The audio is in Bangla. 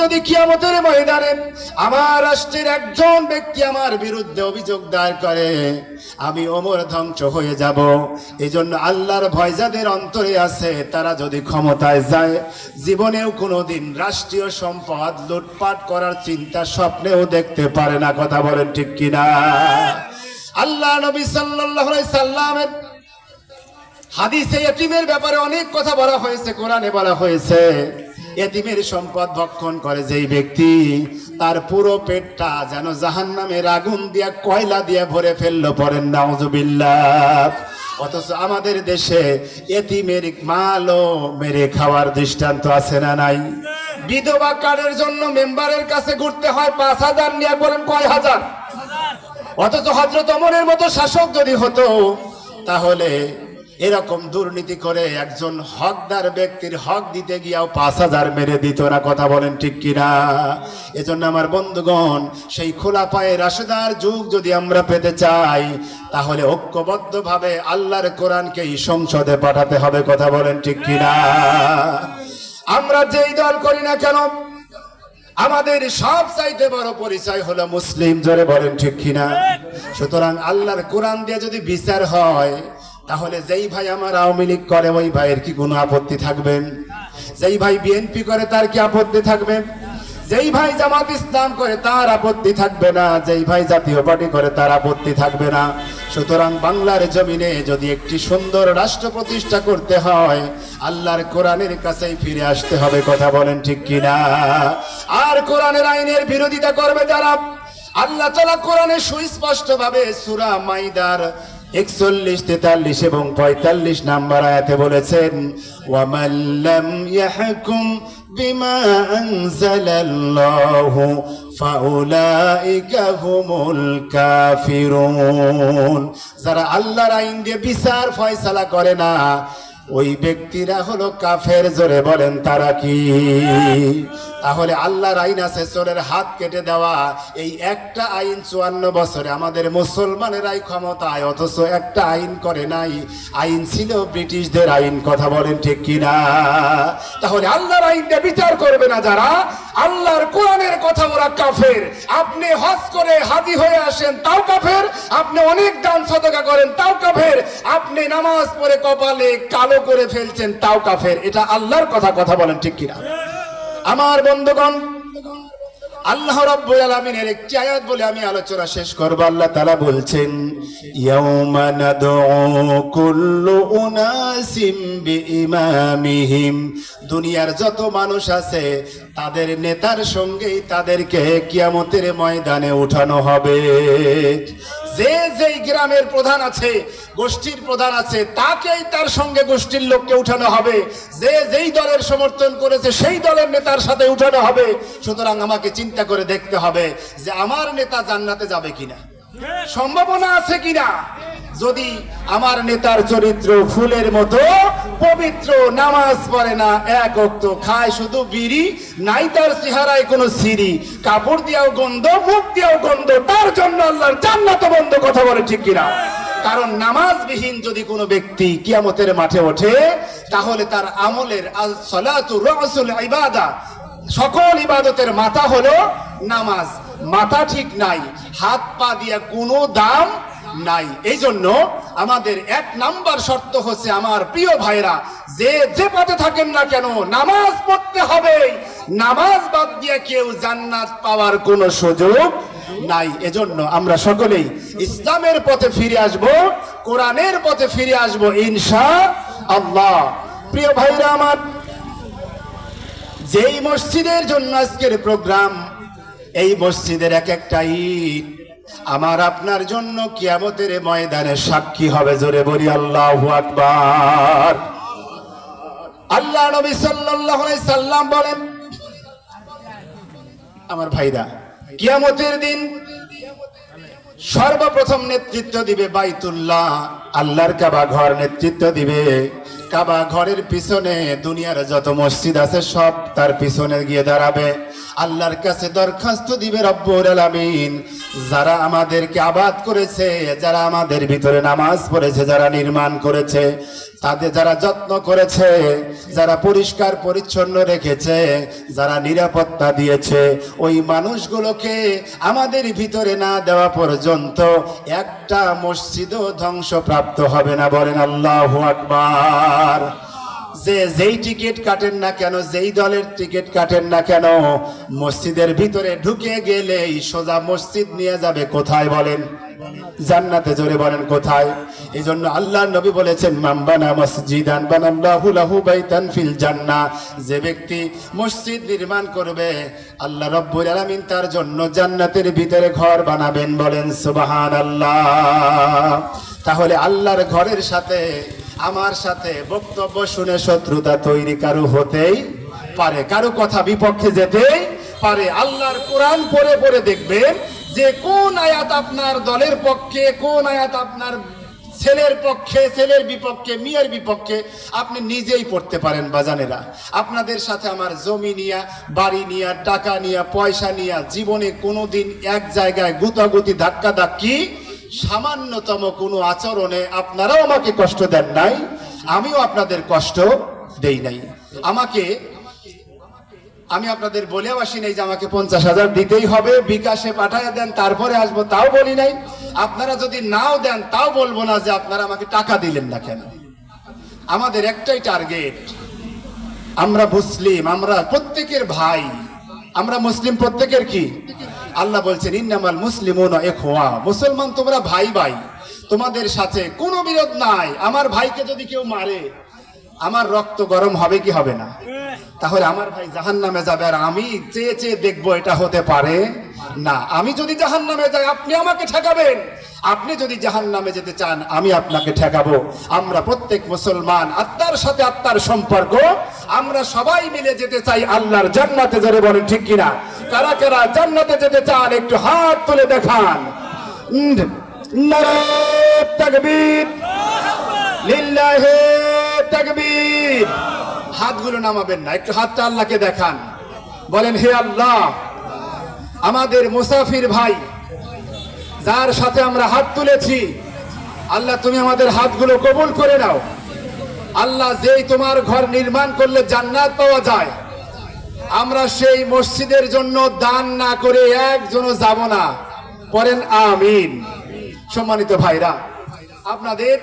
যদি কিয়ামতের ময়দানে আমার রাষ্ট্রের একজন ব্যক্তি আমার বিরুদ্ধে অভিযোগ দায়ের করে, আমি ওমর ধ্বংস হয়ে যাব। এই জন্য আল্লাহর ভয় যাদের অন্তরে আছে তারা যদি ক্ষমতায় যায়, জীবনেও কোনোদিন রাষ্ট্রীয় সম্পদ লুটপাট করার চিন্তা স্বপ্নেও দেখতে পারে না। কথা বলেন ঠিক কিনা? আল্লাহ নবী সাল্লাল্লাহু আলাইহি সাল্লামের হাদিসে এতিমের ব্যাপারে অনেক কথা বলা হয়েছে, কোরআনে বলা হয়েছে এতিমের সম্পদ ভক্ষণ করে যেই ব্যক্তি, তার পুরো পেটটা যেন জাহান্নামের আগুন দিয়া কয়লা দিয়ে ভরে ফেললো। পড়েন নাউযুবিল্লাহ। অথচ আমাদের দেশে এতিমের মালও মেরে খাওয়ার দৃষ্টান্ত আছে না নাই? বিধবা কার্ডের জন্য মেম্বারের কাছে ঘুরতে হয় ৫,০০০ নিয়ে, বলেন কয় হাজার? অথচ হযরত ওমরের মতো শাসক যদি হতো তাহলে এরকম দুর্নীতি করে একজন হকদার ব্যক্তির হক দিতে গিয়েও ৫,০০০ মেরে দিত না। কথা বলেন ঠিক কিনা? এজন্য আমার বন্ধুগণ, সেই খোলা পায়ে রাশেদার যুগ যদি আমরা পেতে চাই তাহলে ঐক্যবদ্ধভাবে আল্লাহর কোরআনকে এই সংসদে পাঠাতে হবে। কথা বলেন ঠিক কিনা? আমরা যেই দল করি না কেন, আমাদের সব চাইতে বড় পরিচয় হলো মুসলিম। জোরে বলেন ঠিক কিনা? সুতরাং আল্লাহর কোরআন দিয়ে যদি বিচার হয় তাহলে যেই ভাই আমার আওয়ামী লীগ করে ওই ভাইয়ের কি কোনো আপত্তি থাকবে? যেই ভাই বিএনপি করে তার কি আপত্তি থাকবে? যেই ভাই জামাত ইসলাম করে তার আপত্তি থাকবে না, যেই ভাই জাতীয় পার্টি করে তার আপত্তি থাকবে না। সুতরাং বাংলার জমিনে যদি একটি সুন্দর রাষ্ট্র প্রতিষ্ঠা করতে হয় আল্লাহর কোরআনের কাছেই ফিরে আসতে হবে। কথা বলেন ঠিক কিনা? আর কোরআনের আইনের বিরোধিতা করবে যারা, আল্লাহ তাআলা কোরআনে সুস্পষ্ট ভাবে সূরা মাইদার ৪১, ৪৩ এবং ৪৫ নম্বর আয়াতে বলেছেন, ওয়ামান লাম ইয়াহকুম বিমা আনজালাল্লাহু ফাউলাইকা হুমুল কাফিরুন। যারা আল্লাহর আইন দিয়ে বিচার ফয়সালা করে না ওই ব্যক্তিরা হলো কাফের। জোরে বলেন তারা কি? তাহলে আল্লাহর আইন আছে চোরের হাত কেটে দেওয়া, এই একটা আইন ৫৪ বছরে আমাদের মুসলমানেরাই ক্ষমতায়, অথচ একটা আইন করে নাই। আইন ছিল ব্রিটিশদের আইন। কথা বলেন ঠিক কিনা? তাহলে আল্লাহর আইনটা বিচার করবে না যারা, আল্লাহর কোরআনের কথা, ওরা কাফের। আপনি হজ করে হাজী হয়ে আসেন তাও কাফের, আপনি অনেক দান সদকা করেন তাও কাফের, আপনি নামাজ পড়ে কপালে কালো করে ফেলছেন তাও কাফের। এটা আল্লাহর কথা। কথা বলেন ঠিক কিনা? আমার বন্ধুগণ, আল্লাহ রাব্বুল আলামিনের একটি আয়াত বলে আমি আলোচনা শেষ করব। আল্লাহ তাআলা বলছেন, ইয়াউমা নাদউ কুল্লু উনাসিম বিইমামিহিম। দুনিয়ার যত মানুষ আছে তাদের নেতার সঙ্গেই তাদেরকে কিয়ামতের ময়দানে উঠানো হবে। যে যেই গ্রামের প্রধান আছে, গোষ্ঠীর প্রধান আছে, তাকেই তার সঙ্গে গোষ্ঠীর লোককে উঠানো হবে। যে যেই দলের সমর্থন করেছে সেই দলের নেতার সাথে উঠানো হবে। সুতরাং আমাকে চিন্তা করে দেখতে হবে যে আমার নেতা জান্নাতে যাবে কিনা, সম্ভাবনা আছে কিনা। যদি আমার নেতার চরিত্র ফুলের মতো পবিত্র, নামাজ পড়ে না, এক ওয়াক্ত খায় শুধু বিড়ি, নাই তার চেহারায় কোনো সিঁড়ি, কাপড় দিয়েও গন্ধ, মুখ দিয়েও গন্ধ, তার জন্য আল্লাহর জান্নাত বন্ধ। কথা বলে ঠিক কিনা? কারণ নামাজবিহীন যদি কোনো ব্যক্তি কিয়ামতের মাঠে ওঠে তাহলে তার আমলের আস-সালাতু রাসুল ইবাদা, সকল ইবাদতের মাথা হলো নামাজ। মাথা ঠিক নাই, হাত পা দিয়ে কোনো দাম নাই। এই জন্য আমাদের ১ নাম্বার শর্ত হচ্ছে, আমার প্রিয় ভাইরা, যে পথে থাকেন না কেন নামাজ পড়তে হবে। নামাজ বাদ দিয়ে কেউ জান্নাত পাওয়ার কোনো সুযোগ নাই। এজন্য আমরা সকলেই ইসলামের পথে ফিরে আসব, কোরআনের পথে ফিরে আসব ইনশাআল্লাহ। প্রিয় ভাইরা আমার, যেই মসজিদের জন্য আজকের প্রোগ্রাম, এই মসজিদের এক একটা ইট আমার আপনার জন্য কিয়ামতের ময়দানে সাক্ষী হবে। জোরে বলি আল্লাহু আকবার। আল্লাহ নবী সাল্লাল্লাহু আলাইহি সাল্লাম বলেন, আমার ভাইরা, কিয়ামতের দিন সর্বপ্রথম নেতৃত্ব দিবে বাইতুল্লাহ, আল্লাহর কাবা ঘর নেতৃত্ব দিবে। কাবা ঘরের পিছনে দুনিয়ার যত মসজিদ আছে সব তার পিছনে গিয়ে দাঁড়াবে, আল্লাহর কাছে দরখাস্ত দিবে, রব্বুল আলামিন যারা আমাদেরকে আবাদ করেছে, যারা আমাদের ভিতরে নামাজ পড়েছে, যারা নির্মাণ করেছে, তাদের যারা যত্ন করেছে, যারা পরিষ্কার পরিচ্ছন্ন রেখেছে, যারা নিরাপত্তা দিয়েছে, ওই মানুষগুলোকে আমাদের ভিতরে না দেওয়া পর্যন্ত একটা মসজিদও ধ্বংসপ্রাপ্ত হবে না। বলেন আল্লাহু আকবার। যেই টিকিট কাটেন না কেন, যেই দলের টিকিট কাটেন না কেন, মসজিদের ভিতরে ঢুকে গেলেই সোজা মসজিদ নিয়ে যাবে কোথায় বলেন? জান্নাতে। জোরে বলেন কোথায়? এই জন্য আল্লাহর নবী বলেছেন, মান বানা মসজিদান বানাল্লাহু লাহু বাইতান ফিল জান্নাহ। যে ব্যক্তি মসজিদ নির্মাণ করবে, আল্লাহ রাব্বুল আলামিন তার জন্য জান্নাতের ভিতরে ঘর বানাবেন। বলেন সুবহানাল্লাহ। তাহলে আল্লাহর ঘরের সাথে আমার সাথে বক্তব্য শুনে শত্রুতা তৈরি কারো হতেই পারে, কারো কথা বিপক্ষে যেতেই পারে। আল্লাহর কোরআন পড়ে পড়ে দেখবেন যে কোন আয়াত আপনার দলের পক্ষে, কোন আয়াত আপনার ছেলের পক্ষে, ছেলের বিপক্ষে, মেয়ের বিপক্ষে, আপনি নিজেই পড়তে পারেন। বাজানেরা, আপনাদের সাথে আমার জমি নিয়া, বাড়ি নিয়া, টাকা নিয়া, পয়সা নিয়া জীবনে কোনোদিন এক জায়গায় গুতাগুতি ধাক্কা ধাক্কি, সামান্যতম কোনো আচরণে আপনারাও আমাকে কষ্ট দেন নাই, আমিও আপনাদের কষ্ট দেই নাই। আমি আপনাদের বলেও আসি নাই যে আমাকে 50,000 দিতেই হবে, বিকাশে পাঠায় দেন তারপরে আসবো, তাও বলি নাই। আপনারা যদি নাও দেন তাও বলবো না যে আপনারা আমাকে টাকা দিলেন না কেন। আমাদের একটাই টার্গেট, আমরা মুসলিম, আমরা প্রত্যেকের ভাই, আমরা মুসলিম প্রত্যেকের কি? আল্লাহ বলছেন, ইন্নামাল মুসলিমুনা ইখওয়া, মুসলমান তোমরা ভাই ভাই, তোমাদের সাথে কোনো বিরোধ নাই। আমার ভাইকে যদি কেউ মারে, আমার রক্ত গরম হবে কি হবে না? তাহলে আমার ভাই জাহান্নামে যাবে, আর আমি চেয়ে চেয়ে দেখবো? এটা হতে পারে না। আমি যদি জাহান্নামে যাই, আপনি আমাকে ঠেকাবেন? আপনি যদি জাহান্নামে যেতে চান, আমি আপনাকে ঠেকাবো। আমরা প্রত্যেক মুসলমান, আত্মার সাথে আত্মার সম্পর্ক, আমরা সবাই মিলে যেতে চাই আল্লাহর জান্নাতে। জোরে বলেন ঠিক কিনা? কারা কারা জান্নাতে যেতে চান একটু হাত তুলে দেখান। নারে তাকবীর, লিল্লাহি তাকবীর। হাতগুলো নামাবেন না, একটু হাতটা আল্লাহকে দেখান। বলেন, হে আল্লাহ, আমাদের মুসাফির ভাই যার সাথে আমরা হাত তুলেছি, আল্লাহ তুমি আমাদের হাতগুলো কবুল করে নাও। আল্লাহ, যেই তোমার ঘর নির্মাণ করলে জান্নাত পাওয়া যায়, আমরা সেই মসজিদের জন্য দান না করে একজনও যাব না। পড়েন আমিন। সম্মানিত ভাইরা, আপনাদের